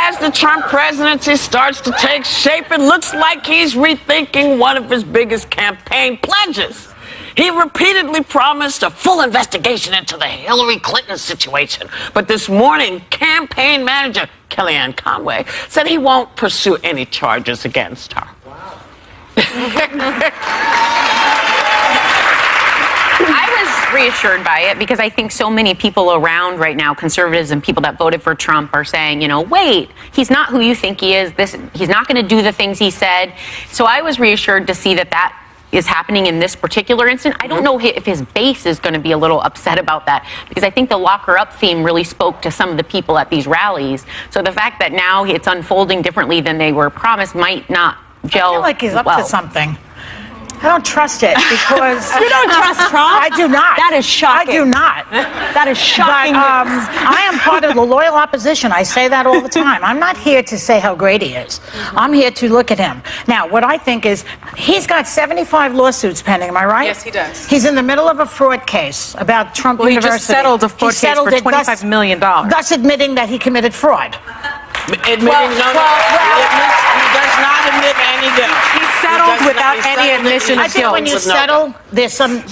As the Trump presidency starts to take shape, it looks like he's rethinking one of his biggest campaign pledges. He repeatedly promised a full investigation into the Hillary Clinton situation. But this morning, campaign manager Kellyanne Conway said he won't pursue any charges against her. Wow. I was reassured by it because I think so many people around right now, conservatives and people that voted for Trump, are saying, you know, wait, he's not who you think he is. He's not going to do the things he said. So I was reassured to see that is happening in this particular instance. I don't know if his base is going to be a little upset about that, because I think the lock her up theme really spoke to some of the people at these rallies. So the fact that now it's unfolding differently than they were promised might not gel. I feel like he's up well. to something. I don't trust it because... You don't trust Trump? I do not. That is shocking. I do not. That is shocking. But I am part of the loyal opposition. I say that all the time. I'm not here to say how great he is. I'm here to look at him. Now, what I think is he's got 75 lawsuits pending. Am I right? Yes, he does. He's in the middle of a fraud case about Trump University. He just settled a fraud case for $25 million. Thus admitting that he committed fraud. Admitting he does not admit any guilt. He settled without any admission I of think guilt. when you settle, there's some.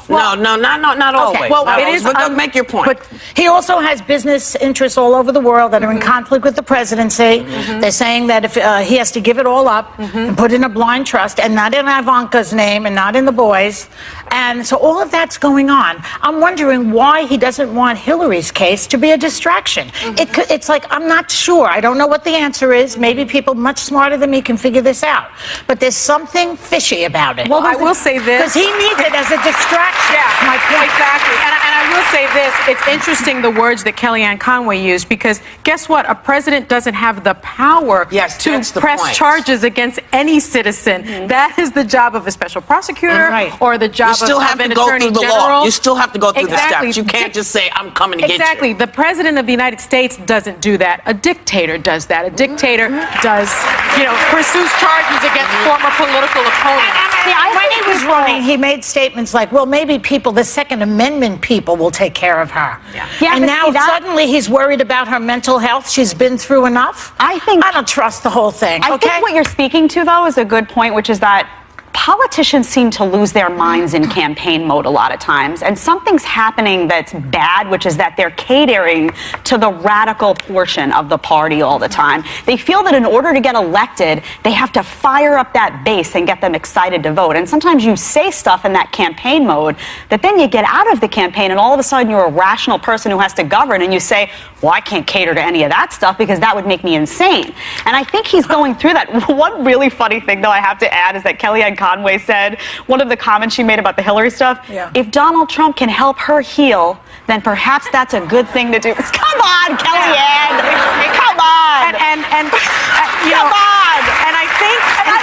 Not always. Okay. Well, it is. But make your point. But he also has business interests all over the world that are in conflict with the presidency. They're saying that if he has to give it all up and put in a blind trust, and not in Ivanka's name and not in the boys, and so all of that's going on. I'm wondering why he doesn't want Hillary's case to be a distraction. It's like, I'm not sure. I don't know what the answer is. Maybe people much smarter than me can figure this out. But there's something fishy about it. Well, I will say this. Because he needs it as a distraction. Yeah, my point. exactly. And I will say this. It's interesting the words that Kellyanne Conway used, because guess what? A president doesn't have the power to press charges against any citizen. That is the job of a special prosecutor or the job of an attorney general. You still have to go through the steps. You can't just say, I'm coming to get you. Exactly. The president of the United States doesn't do that. A dictator does that. A dictator does, pursues charges against former political opponents. When he was running, he made statements like, well, maybe the Second Amendment people will take care of her. And now suddenly he's worried about her mental health. She's been through enough. I don't trust the whole thing. I think what you're speaking to, though, is a good point, which is that politicians seem to lose their minds in campaign mode a lot of times, and something's happening that's bad, which is that they're catering to the radical portion of the party all the time. They feel that in order to get elected, they have to fire up that base and get them excited to vote. And sometimes you say stuff in that campaign mode that then you get out of the campaign and all of a sudden you're a rational person who has to govern, and you say, well, I can't cater to any of that stuff because that would make me insane. And I think he's going through that. One really funny thing, though, I have to add is that Kellyanne Conway said, one of the comments she made about the Hillary stuff, if Donald Trump can help her heal, then perhaps that's a good thing to do. Come on, Kellyanne! Come on! Come on! And I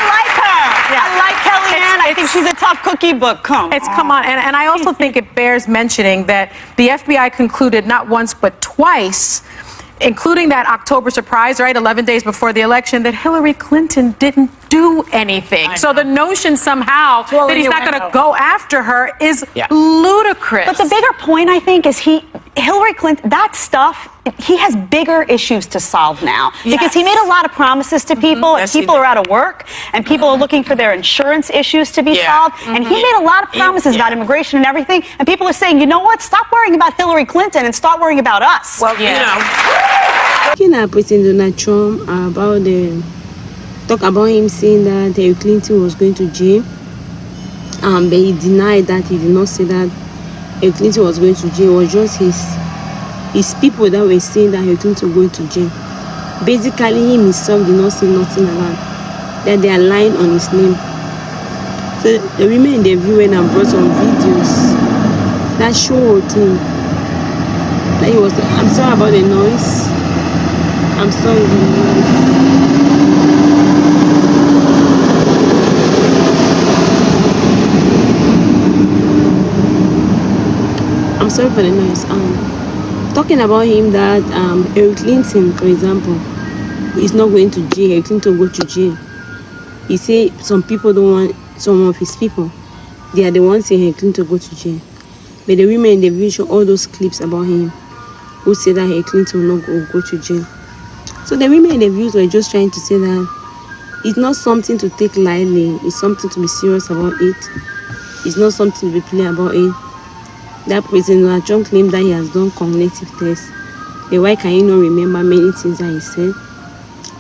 like her! I like Kellyanne. I think she's a tough cookie, but come on. And I also think it bears mentioning that the FBI concluded not once but twice, including that October surprise, 11 days before the election, that Hillary Clinton didn't do anything. So the notion somehow that he's not going to go after her is ludicrous. But the bigger point, I think, is Hillary Clinton, that stuff, he has bigger issues to solve now. Because he made a lot of promises to people, and people are out of work, and people are looking for their insurance issues to be solved. And he made a lot of promises about immigration and everything, and people are saying, you know what, stop worrying about Hillary Clinton and start worrying about us. Well, Looking at President Donald Trump talk about him saying that Hillary Clinton was going to jail, but he denied that. He did not say that Hillary Clinton was going to jail. It was just his people that were saying that Hillary Clinton was going to jail. Basically, him himself did not say nothing about that. They are lying on his name. So the women in the view went and brought some videos that showed him that he was. I'm sorry about the noise. I'm sorry for the noise. I'm sorry for the noise. Talking about him that Hillary Clinton, for example, is not going to jail. Hillary Clinton will go to jail. He said some people don't want some of his people. They are the ones saying Hillary Clinton go to jail. But the women in the video show all those clips about him who say that Hillary Clinton will not go to jail. So the women in the views were just trying to say that it's not something to take lightly. It's something to be serious about it. It's not something to be playing about it. That President Donald Trump claimed that he has done cognitive tests. Then why can you not remember many things that he said?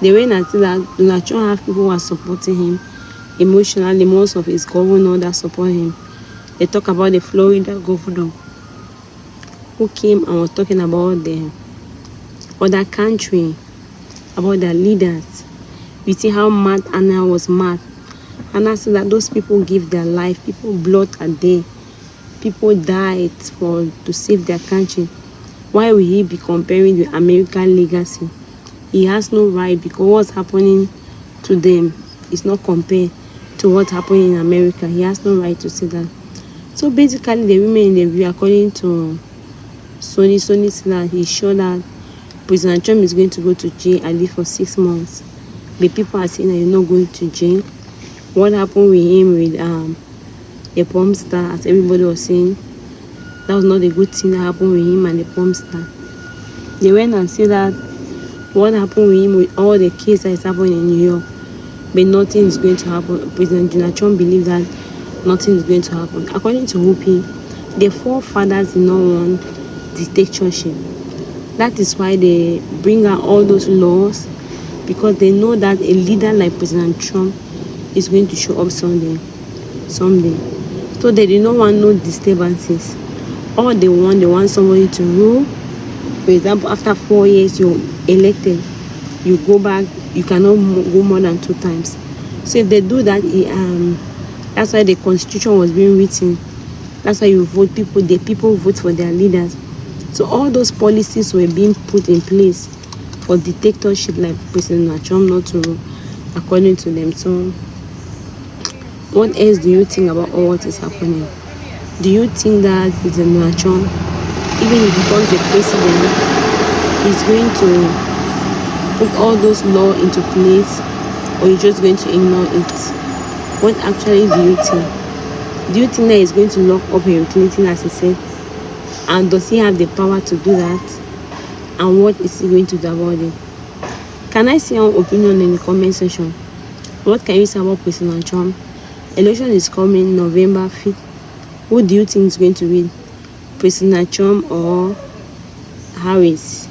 They went and said that Donald Trump have people who are supporting him emotionally, most of his governors that support him. They talk about the Florida governor who came and was talking about the other country, about their leaders. You see how mad Anna was mad. Anna said that those people give their life, people blood a day, people died to save their country. Why will he be comparing the American legacy? He has no right, because what's happening to them is not compared to what happened in America. He has no right to say that. So basically, the women in the view, according to Sony said that he's sure that President Trump is going to go to jail at least for 6 months. The people are saying that he's not going to jail. What happened with him with the porn star, as everybody was saying, that was not a good thing that happened with him and the porn star. They went and said that what happened with him with all the cases that is happening in New York, but nothing is going to happen. President Donald Trump believes that nothing is going to happen. According to Whoopi, the forefathers did not want dictatorship. That is why they bring out all those laws, because they know that a leader like President Trump is going to show up someday. So they did not want no disturbances. All they want somebody to rule. For example, after 4 years you're elected, you go back, you cannot go more than 2 times. So if they do that, that's why the constitution was being written. That's why you vote people, the people vote for their leaders. So all those policies were being put in place for dictatorship like President Trump not to rule, according to them. So what else do you think about all what is happening? Do you think that President Trump, even if he becomes the president, is going to put all those laws into place, or you're just going to ignore it? What actually do you think? Do you think that he's going to lock up Hillary Clinton, as he said? And does he have the power to do that? And what is he going to do about it? Can I see your opinion in the comment section? What can you say about President Trump? Election is coming November 5th. Who do you think is going to win? President Trump or Harris?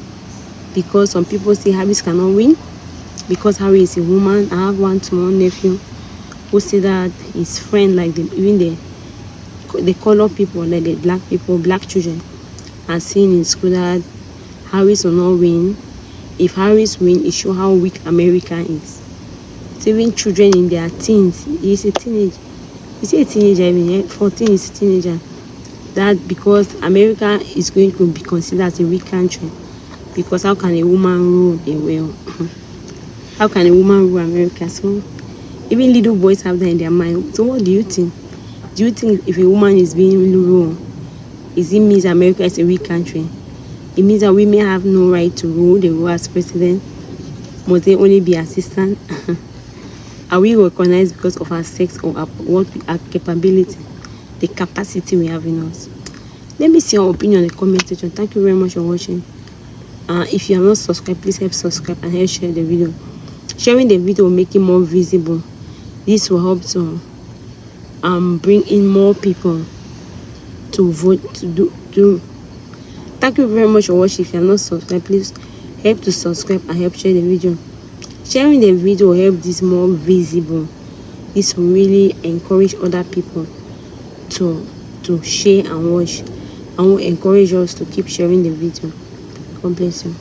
Because some people say Harris cannot win because Harris is a woman. I have one small nephew who say that his friend, like even the color people, like the black people, black children, are saying in school that Harris will not win. If Harris win, it shows how weak America is. So even children in their teens, he's a teenager. He's a teenager, I mean, 14 is a teenager. That because America is going to be considered as a weak country. Because how can a woman rule the world? How can a woman rule America? So even little boys have that in their mind. So what do you think? Do you think if a woman is being ruled, it means America is a weak country? It means that women have no right to rule the world as president? Must they only be assistant? Are we recognized because of our sex or our capability, the capacity we have in us? Let me see your opinion in the comment section. Thank you very much for watching. If you have not subscribed, please help subscribe and help share the video. Sharing the video will make it more visible. This will help to bring in more people to vote Thank you very much for watching. If you have not subscribed, please help to subscribe and help share the video. Sharing the video will help this more visible. This will really encourage other people to share and watch, and will encourage us to keep sharing the video. God bless you.